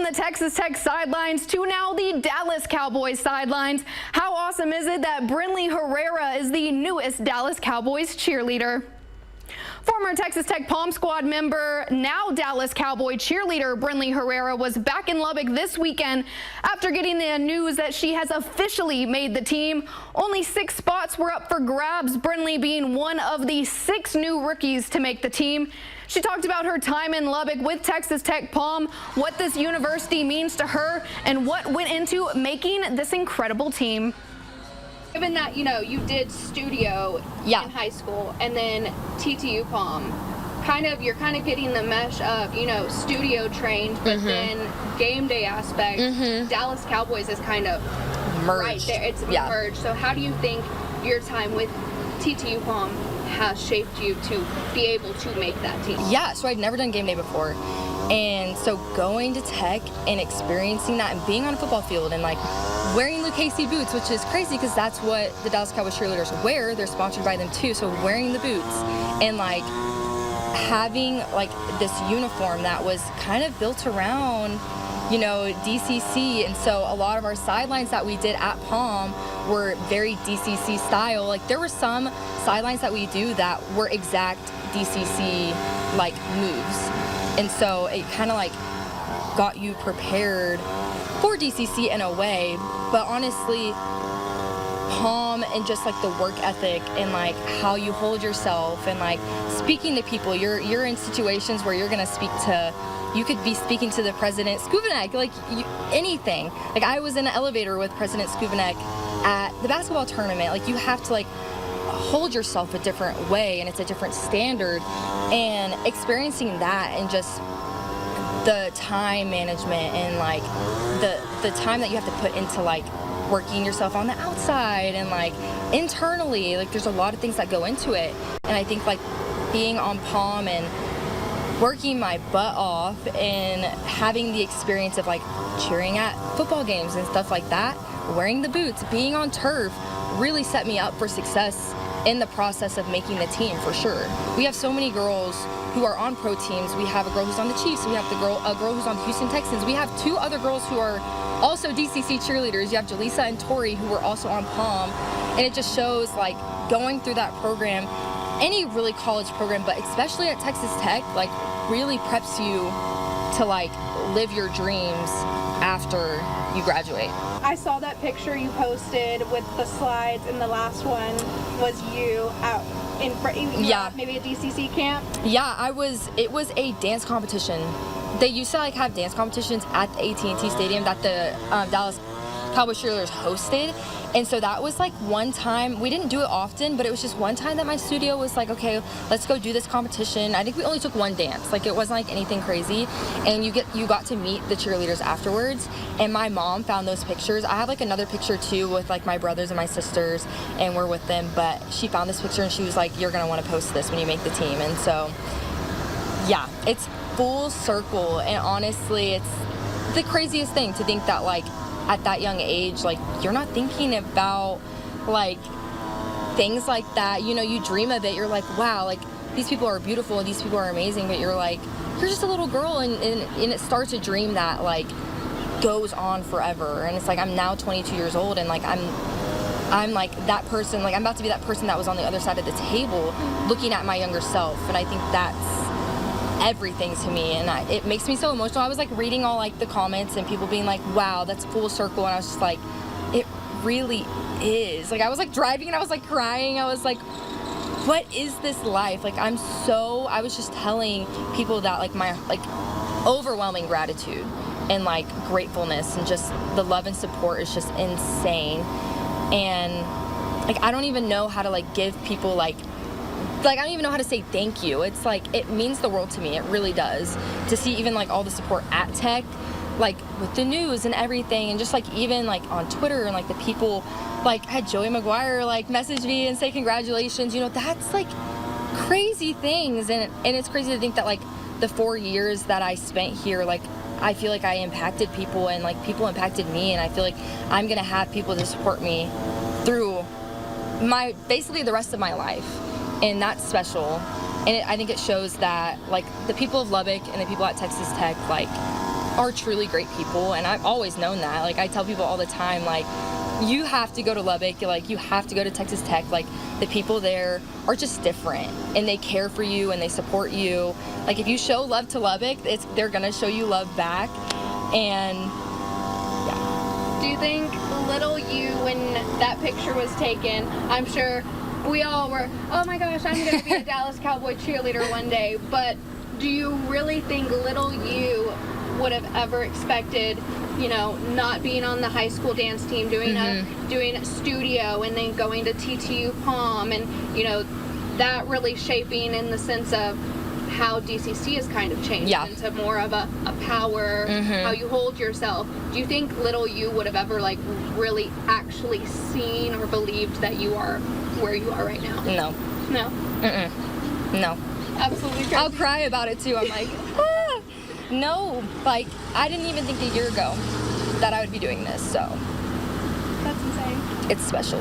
the Texas Tech sidelines to now the Dallas Cowboys sidelines. How awesome is it that Brenley Herrera is the newest Dallas Cowboys cheerleader? Former Texas Tech Palm Squad member, now Dallas Cowboy cheerleader Brenley Herrera was back in Lubbock this weekend after getting the news that she has officially made the team. Only 6 spots were up for grabs, Brenley being one of the 6 new rookies to make the team. She talked about her time in Lubbock with Texas Tech Palm, what this university means to her, and what went into making this incredible team. Given that, you did studio in high school and then TTU Palm, you're kind of getting the mesh of, studio trained, but then game day aspect, Dallas Cowboys is kind of merged. Right there. It's merged. So how do you think your time with TTU Palm has shaped you to be able to make that team? Yeah, so I'd never done game day before. And so going to Tech and experiencing that and being on a football field and wearing Lucchese boots, which is crazy because that's what the Dallas Cowboys cheerleaders wear. They're sponsored by them too. So wearing the boots and having this uniform that was kind of built around, DCC. And so a lot of our sidelines that we did at Palm were very DCC style. There were some sidelines that we do that were exact DCC moves. And so it kind of got you prepared for DCC in a way, but honestly, Palm and just the work ethic and how you hold yourself and speaking to people. You're in situations where you're gonna you could be speaking to the President Skuvanek, anything. I was in an elevator with President Skuvanek at the basketball tournament. You have to hold yourself a different way, and it's a different standard, and experiencing that and just the time management and the time that you have to put into working yourself on the outside and internally, there's a lot of things that go into it. And I think being on Palm and working my butt off and having the experience of cheering at football games and stuff like that, wearing the boots, being on turf really set me up for success in the process of making the team, for sure. We have so many girls who are on pro teams. We have a girl who's on the Chiefs. We have a girl who's on the Houston Texans. We have 2 other girls who are also DCC cheerleaders. You have Jaleesa and Tori, who were also on Palm. And it just shows going through that program, any really college program, but especially at Texas Tech, really preps you to live your dreams after you graduate. I saw that picture you posted with the slides, and the last one was you out in maybe a DCC camp. Yeah, it was a dance competition. They used to have dance competitions at the AT&T Stadium that the Dallas Cowboy cheerleaders hosted. And so that was one time. We didn't do it often, but it was just one time that my studio was okay, let's go do this competition. I think we only took one dance. It wasn't anything crazy. And you got to meet the cheerleaders afterwards. And my mom found those pictures. I have another picture too with my brothers and my sisters, and we're with them. But she found this picture and she was you're gonna want to post this when you make the team. And so, yeah, it's full circle. And honestly, it's the craziest thing to think that at that young age, you're not thinking about things like that. You dream of it. You're wow, these people are beautiful and these people are amazing, but you're you're just a little girl, and it starts a dream that goes on forever. And it's I'm now 22 years old, and I'm that person. I'm about to be that person that was on the other side of the table looking at my younger self. And I think that's everything to me, and it makes me so emotional. I was reading all the comments and people being wow, that's full circle, and I was just it really is. I was driving and I was crying. I was what is this life? I was just telling people that my overwhelming gratitude and gratefulness and just the love and support is just insane. And I don't even know how to give people I don't even know how to say thank you. It's it means the world to me. It really does. To see even all the support at Tech, with the news and everything, and just even on Twitter, and the people I had Joey McGuire message me and say congratulations. That's crazy things, and it's crazy to think that the 4 years that I spent here, I feel I impacted people, and people impacted me, and I feel I'm gonna have people to support me through basically the rest of my life. And that's special. And I think it shows that, the people of Lubbock and the people at Texas Tech, are truly great people, and I've always known that. Like, I tell people all the time, like, you have to go to Lubbock, like, you have to go to Texas Tech. Like, the people there are just different, and they care for you, and they support you. Like, if you show love to Lubbock, they're gonna show you love back, and yeah. Do you think little you, when that picture was taken, I'm sure we all were, oh my gosh, I'm gonna be a Dallas Cowboy cheerleader one day, but do you really think little you would have ever expected, you know, not being on the high school dance team, doing a studio, and then going to TTU pom, and, you know, that really shaping in the sense of how DCC has kind of changed into more of a power, how you hold yourself. Do you think little you would have ever, like, really actually seen or believed that you are where you are right now? No. No? No. Absolutely crazy. I'll cry about it too. I'm like, ah. No, like, I didn't even think a year ago that I would be doing this, so. That's insane. It's special.